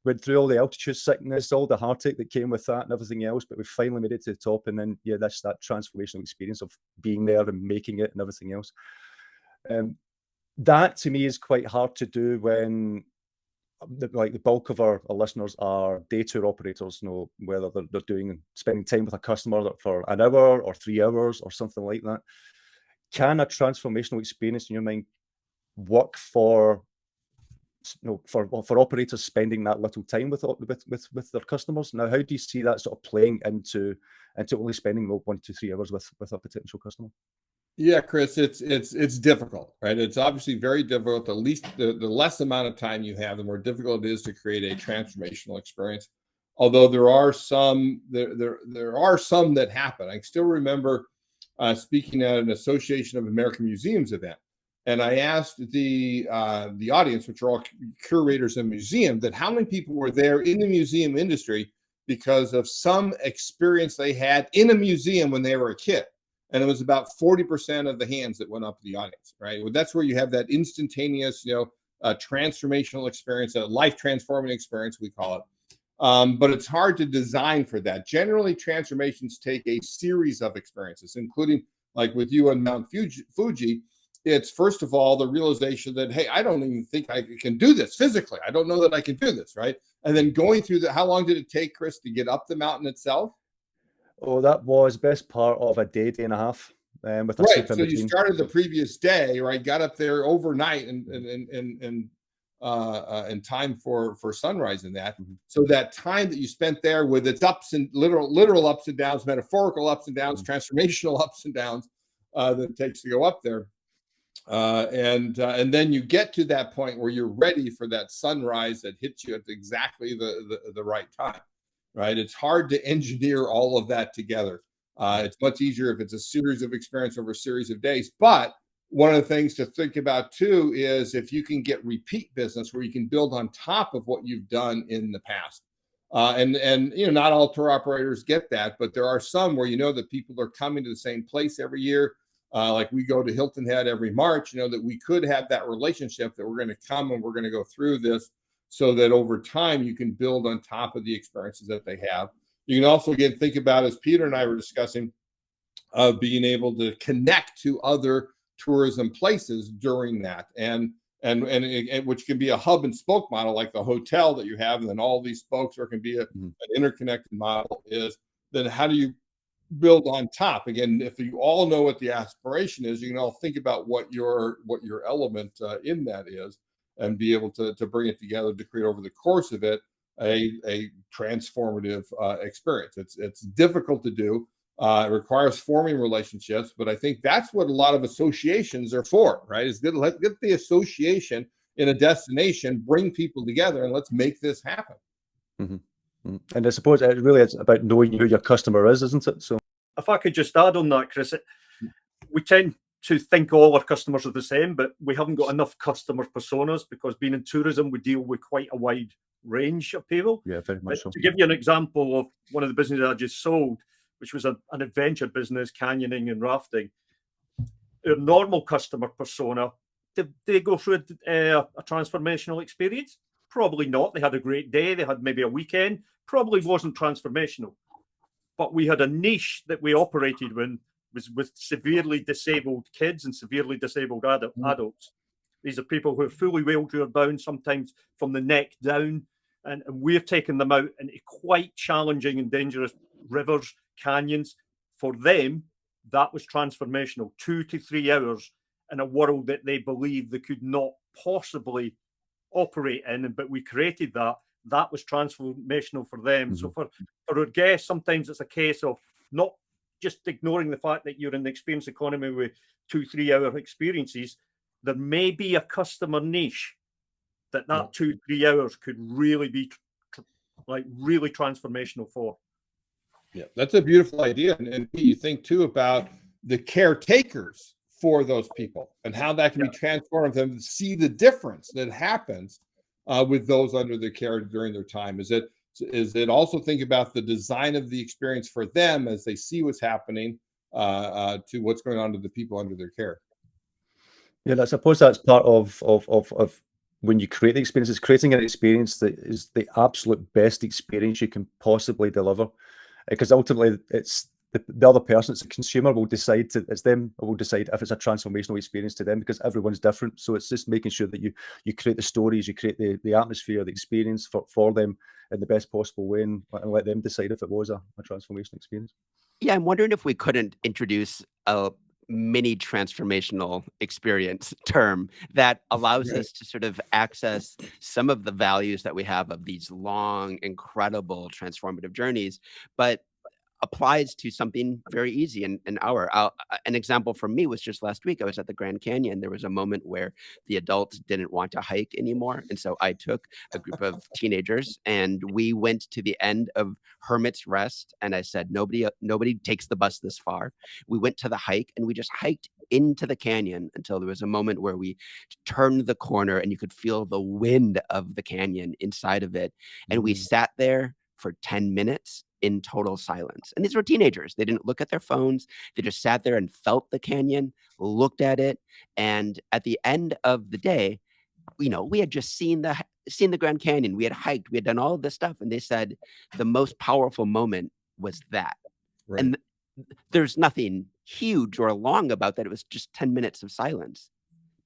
Went through all the altitude sickness, all the heartache that came with that and everything else, but we finally made it to the top. And then, that's that transformational experience of being there and making it and everything else. That to me is quite hard to do when the bulk of our listeners are day tour operators, whether they're spending time with a customer for an hour or 3 hours or something like that. Can a transformational experience in your mind work for operators spending that little time with their customers? Now, how do you see that sort of playing into only spending 1 to 3 hours with a potential customer? Yeah, Chris, it's difficult, right? It's obviously very difficult. The less amount of time you have, the more difficult it is to create a transformational experience. Although there are some that happen. I still remember speaking at an Association of American Museums event, and I asked the audience, which are all curators of museum, that how many people were there in the museum industry because of some experience they had in a museum when they were a kid. And it was about 40% of the hands that went up to the audience, right? Well, that's where you have that instantaneous, transformational experience, a life transforming experience, we call it. But it's hard to design for that. Generally, transformations take a series of experiences, including like with you on Mount Fuji. It's first of all the realization that, hey, I don't even think I can do this physically. I don't know that I can do this, right? And then going through how long did it take, Chris, to get up the mountain itself? Oh, that was best part of a day and a half with a sleep in So between. you started the previous day, right? Got up there overnight and in time for sunrise and that. Mm-hmm. So that time that you spent there with its ups and literal ups and downs, metaphorical ups and downs, transformational ups and downs that it takes to go up there. And then you get to that point where you're ready for that sunrise that hits you at exactly the right time. Right? It's hard to engineer all of that together. It's much easier if it's a series of experience over a series of days. But one of the things to think about too is if you can get repeat business where you can build on top of what you've done in the past. And not all tour operators get that, but there are some where that people are coming to the same place every year. Like we go to Hilton Head every March, that we could have that relationship that we're going to come and we're going to go through this, so that over time you can build on top of the experiences that they have. You can also, again, think about, as Peter and I were discussing, being able to connect to other tourism places during that, and which can be a hub and spoke model, like the hotel that you have, and then all these spokes, or it can be an interconnected model. Is then how do you build on top? Again, if you all know what the aspiration is, you can all think about what your element in that is. and be able to bring it together to create over the course of it a transformative experience. It's difficult to do. It requires forming relationships, but I think that's what a lot of associations are for, right? Is let's get the association in a destination, bring people together, and let's make this happen. And I suppose it really is about knowing who your customer is, isn't it? So if I could just add on that, Chris, we tend to think all our customers are the same, but we haven't got enough customer personas, because being in tourism, we deal with quite a wide range of people. yeah, very much so. To give you an example of one of the businesses I just sold, which was an adventure business, canyoning and rafting, our normal customer persona, did they go through a transformational experience? Probably not. They had a great day. They had maybe a weekend. Probably wasn't transformational. But we had a niche that we operated with severely disabled kids and severely disabled adults. These are people who are fully wheelchair bound, sometimes from the neck down, and we're taking them out into quite challenging and dangerous rivers, canyons. For them, that was transformational. 2 to 3 hours in a world that they believed they could not possibly operate in, but we created that. That was transformational for them. So for our guests, sometimes it's a case of not just ignoring the fact that you're in the experience economy with 2-3 hour experiences. There may be a customer niche that 2-3 hours could really be really transformational for. Yeah, that's a beautiful idea. And you think too about the caretakers for those people and how that can be transformed, them to see the difference that happens with those under their care during their time. Is it also think about the design of the experience for them as they see what's happening to what's going on to the people under their care? Yeah, I suppose that's part of when you create the experiences, creating an experience that is the absolute best experience you can possibly deliver. Because ultimately it's the other person, it's a consumer, will decide it's them who will decide if it's a transformational experience to them, because everyone's different. So it's just making sure that you create the stories, you create the atmosphere, the experience for them in the best possible way, and let them decide if it was a transformational experience. Yeah, I'm wondering if we couldn't introduce a mini transformational experience term that allows us to sort of access some of the values that we have of these long, incredible transformative journeys, but applies to something very easy in an hour. An example for me was just last week. I was at the Grand Canyon. There was a moment where the adults didn't want to hike anymore. And so I took a group of teenagers and we went to the end of Hermit's Rest. And I said, nobody takes the bus this far. We went to the hike and we just hiked into the canyon until there was a moment where we turned the corner and you could feel the wind of the canyon inside of it. And we sat there for 10 minutes in total silence. And these were teenagers. They didn't look at their phones. They just sat there and felt the canyon, looked at it. And at the end of the day, we had just seen the Grand Canyon. We had hiked. We had done all of this stuff. And they said the most powerful moment was that. Right. And there's nothing huge or long about that. It was just 10 minutes of silence,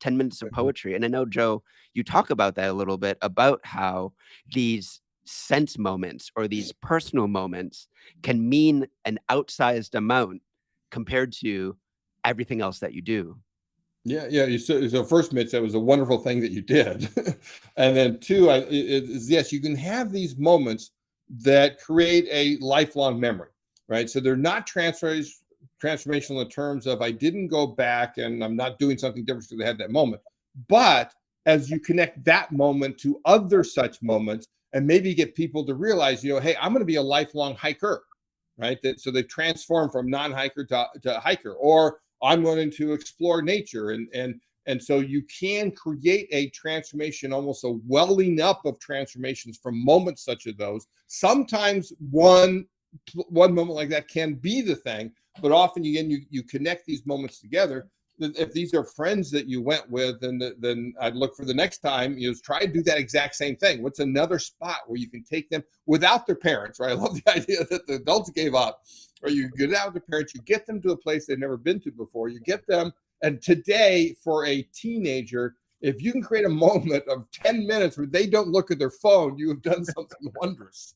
10 minutes of poetry. And I know, Joe, you talk about that a little bit, about how these sense moments or these personal moments can mean an outsized amount compared to everything else that you do. Yeah. So first, Mitch, that was a wonderful thing that you did. And then two, yes, you can have these moments that create a lifelong memory, right? So they're not transformational in terms of I didn't go back and I'm not doing something different because I had that moment. But as you connect that moment to other such moments, and maybe get people to realize, hey, I'm going to be a lifelong hiker, right? So they've transformed from non-hiker to hiker, or I'm going to explore nature. And so you can create a transformation, almost a welling up of transformations from moments such as those. Sometimes one moment like that can be the thing, but often you connect these moments together. If these are friends that you went with, then I'd look for the next time, try to do that exact same thing. What's another spot where you can take them without their parents, right? I love the idea that the adults gave up, or you get out with their parents, you get them to a place they've never been to before. You get them, and today for a teenager, if you can create a moment of 10 minutes where they don't look at their phone, you have done something wondrous.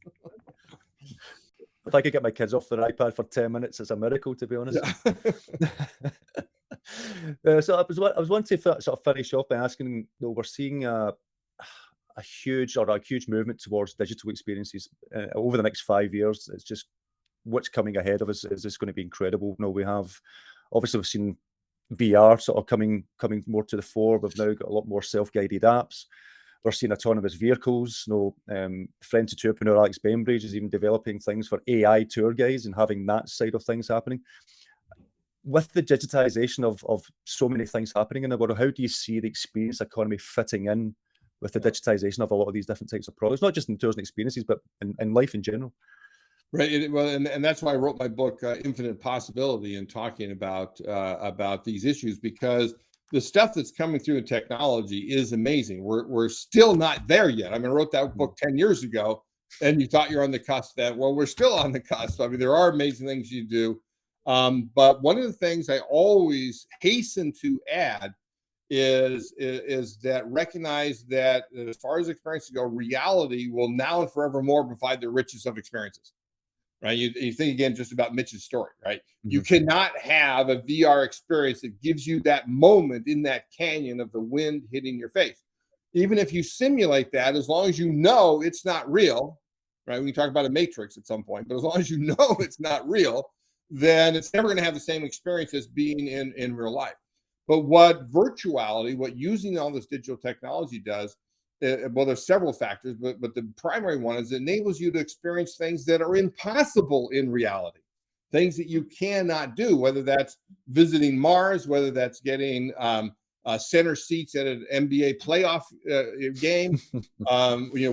If I could get my kids off their iPad for 10 minutes, it's a miracle, to be honest. Yeah. So I was wanting to sort of finish off by asking, we're seeing a huge movement towards digital experiences over the next 5 years. It's just what's coming ahead of us is just going to be incredible. We have obviously we've seen VR sort of coming more to the fore. We've now got a lot more self-guided apps. We're seeing autonomous vehicles. Friend to Tourpreneur Alex Bainbridge is even developing things for AI tour guides and having that side of things happening. With the digitization of so many things happening in the world, how do you see the experience economy fitting in with the digitization of a lot of these different types of products, not just in tours and experiences, but in life in general? Right. Well, and that's why I wrote my book, Infinite Possibility, and talking about these issues, because the stuff that's coming through in technology is amazing. We're still not there yet. I mean, I wrote that book 10 years ago, and you thought you're on the cusp of that. Well, we're still on the cusp. I mean, there are amazing things you do. But one of the things I always hasten to add is that recognize that as far as experiences go, reality will now and forevermore provide the richest of experiences. Right. You think again just about Mitch's story, right? You cannot have a VR experience that gives you that moment in that canyon of the wind hitting your face. Even if you simulate that, as long as you know it's not real, right? We can talk about a matrix at some point, but as long as you know it's not real, then it's never going to have the same experience as being in real life. But what virtuality, what using all this digital technology does, well, there's several factors, but the primary one is it enables you to experience things that are impossible in reality, things that you cannot do, whether that's visiting Mars, whether that's getting center seats at an NBA playoff game,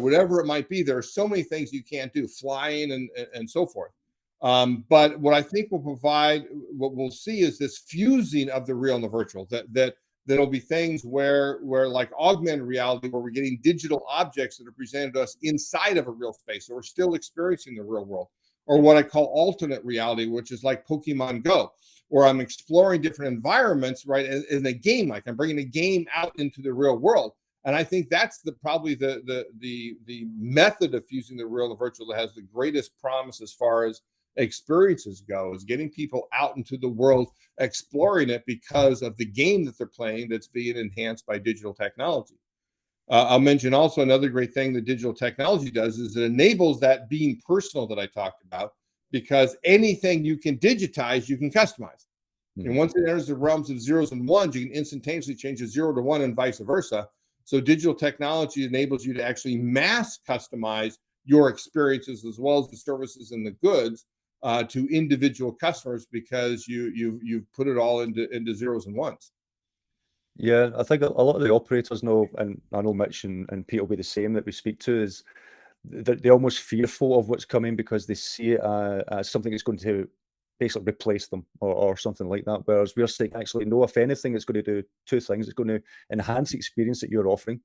whatever it might be. There are so many things you can't do, flying and so forth. But what I think will provide, what we'll see is this fusing of the real and the virtual, that'll be things where like augmented reality, where we're getting digital objects that are presented to us inside of a real space, so we're still experiencing the real world. Or what I call alternate reality, which is like Pokemon Go, where I'm exploring different environments, right, in a game. Like I'm bringing a game out into the real world. And I think that's probably the method of fusing the real and the virtual that has the greatest promise as far as experiences go, is getting people out into the world exploring it because of the game that they're playing that's being enhanced by digital technology. I'll mention also another great thing that digital technology does is it enables that being personal that I talked about, because anything you can digitize, you can customize. And once it enters the realms of zeros and ones, you can instantaneously change a 0 to 1 and vice versa. So digital technology enables you to actually mass customize your experiences as well as the services and the goods to individual customers, because you've put it all into zeros and ones. Yeah, I think a lot of the operators know, and I know Mitch and Pete will be the same, that we speak to, is they're almost fearful of what's coming because they see it as something that's going to basically replace them or something like that. Whereas we're saying, actually, no, if anything, it's going to do two things. It's going to enhance the experience that you're offering.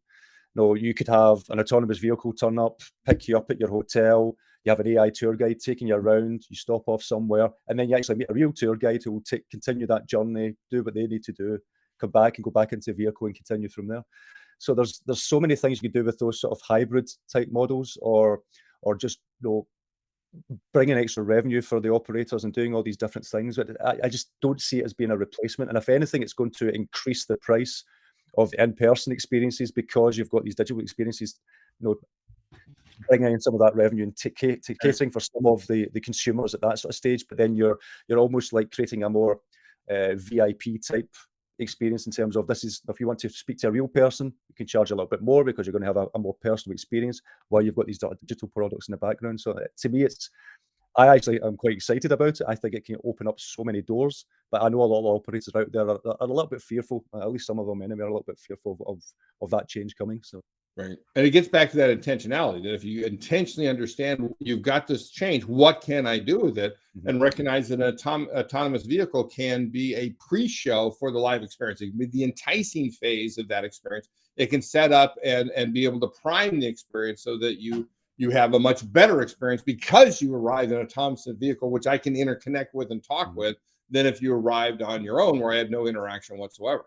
You could have an autonomous vehicle turn up, pick you up at your hotel. You have an AI tour guide taking you around. You stop off somewhere, and then you actually meet a real tour guide who will continue that journey, do what they need to do, come back and go back into the vehicle and continue from there. So there's so many things you can do with those sort of hybrid type models, or just bringing extra revenue for the operators and doing all these different things. But I just don't see it as being a replacement. And if anything, it's going to increase the price of in-person experiences, because you've got these digital experiences, bringing in some of that revenue and catering for some of the consumers at that sort of stage. But then you're almost like creating a more VIP type experience in terms of, this is, if you want to speak to a real person, you can charge a little bit more because you're going to have a more personal experience while you've got these digital products in the background. So to me, I actually am quite excited about it. I think it can open up so many doors, but I know a lot of operators out there are a little bit fearful, at least some of them anyway, are a little bit fearful of that change coming. So. Right. And it gets back to that intentionality, that if you intentionally understand you've got this change, what can I do with it? And recognize that an autonomous vehicle can be a pre-show for the live experience. It can be the enticing phase of that experience. It can set up and be able to prime the experience so that you have a much better experience because you arrived in an autonomous vehicle, which I can interconnect with and talk with, than if you arrived on your own where I had no interaction whatsoever.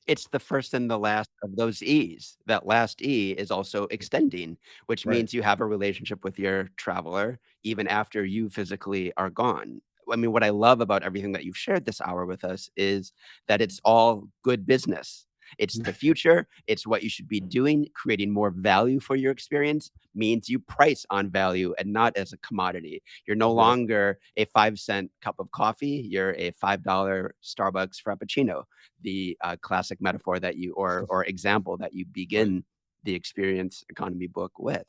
It's the first and the last of those E's. That last E is also extending, which Right. means you have a relationship with your traveler even after you physically are gone. I mean, what I love about everything that you've shared this hour with us is that it's all good business. It's the future. It's what you should be doing. Creating more value for your experience means you price on value and not as a commodity. You're no Exactly. longer a 5-cent cup of coffee. You're a $5 Starbucks Frappuccino, the classic metaphor that you or example that you Right. begin the experience economy book with.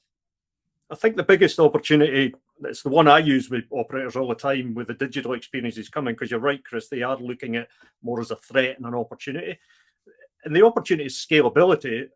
I think the biggest opportunity, it's the one I use with operators all the time with the digital experiences coming, because you're right, Chris, they are looking at more as a threat and an opportunity. And the opportunity is scalability.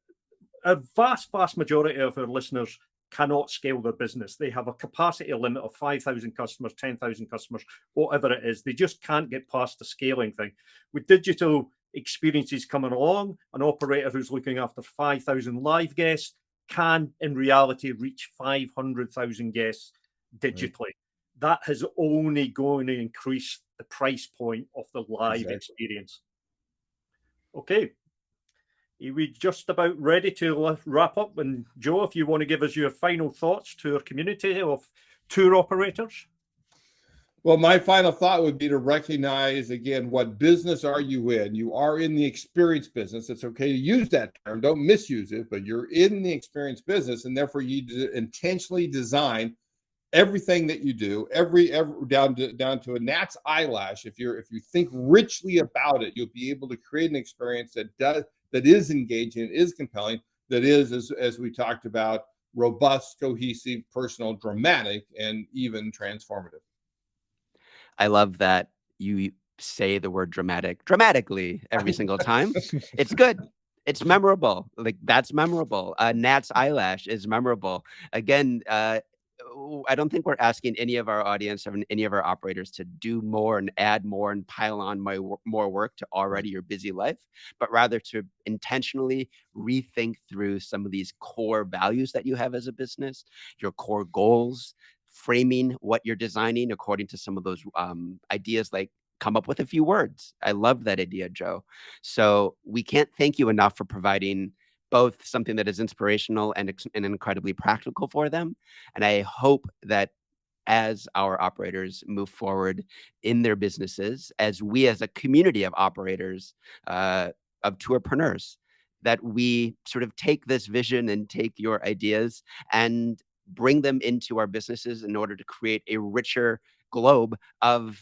A vast majority of our listeners cannot scale their business. They have a capacity limit of 5,000 customers, 10,000 customers, whatever it is. They just can't get past the scaling thing. With digital experiences coming along, an operator who's looking after 5,000 live guests can, in reality, reach 500,000 guests digitally. Right. That is only going to increase the price point of the live Exactly. experience. Okay. Are we just about ready to wrap up? And Joe, if you want to give us your final thoughts to our community of tour operators. Well, my final thought would be to recognize, again, what business are you in? You are in the experience business. It's okay to use that term. Don't misuse it, but you're in the experience business, and therefore you need to intentionally design everything that you do, every down to a gnat's eyelash. If you think richly about it, you'll be able to create an experience that is engaging, is compelling, that is, as we talked about, robust, cohesive, personal, dramatic, and even transformative. I love that you say the word dramatically every single time. It's good. It's memorable. Like, that's memorable. Nat's eyelash is memorable. Again, I don't think we're asking any of our audience or any of our operators to do more and add more and pile on more work to already your busy life, but rather to intentionally rethink through some of these core values that you have as a business, your core goals, framing what you're designing according to some of those ideas, like come up with a few words. I love that idea, Joe. So we can't thank you enough for providing both something that is inspirational and incredibly practical for them. And I hope that as our operators move forward in their businesses, as we as a community of operators, of tourpreneurs, that we sort of take this vision and take your ideas and bring them into our businesses in order to create a richer globe of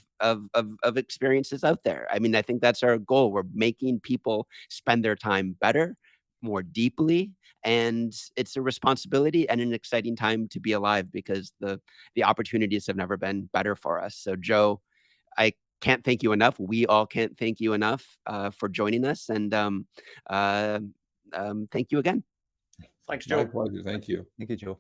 experiences out there. I mean, I think that's our goal. We're making people spend their time better, more deeply, and it's a responsibility and an exciting time to be alive because the opportunities have never been better for us. So, Joe, I can't thank you enough. We all can't thank you enough for joining us, and uh, thank you again. Thanks, My Joe. pleasure. Thank you. Thank you, Joe.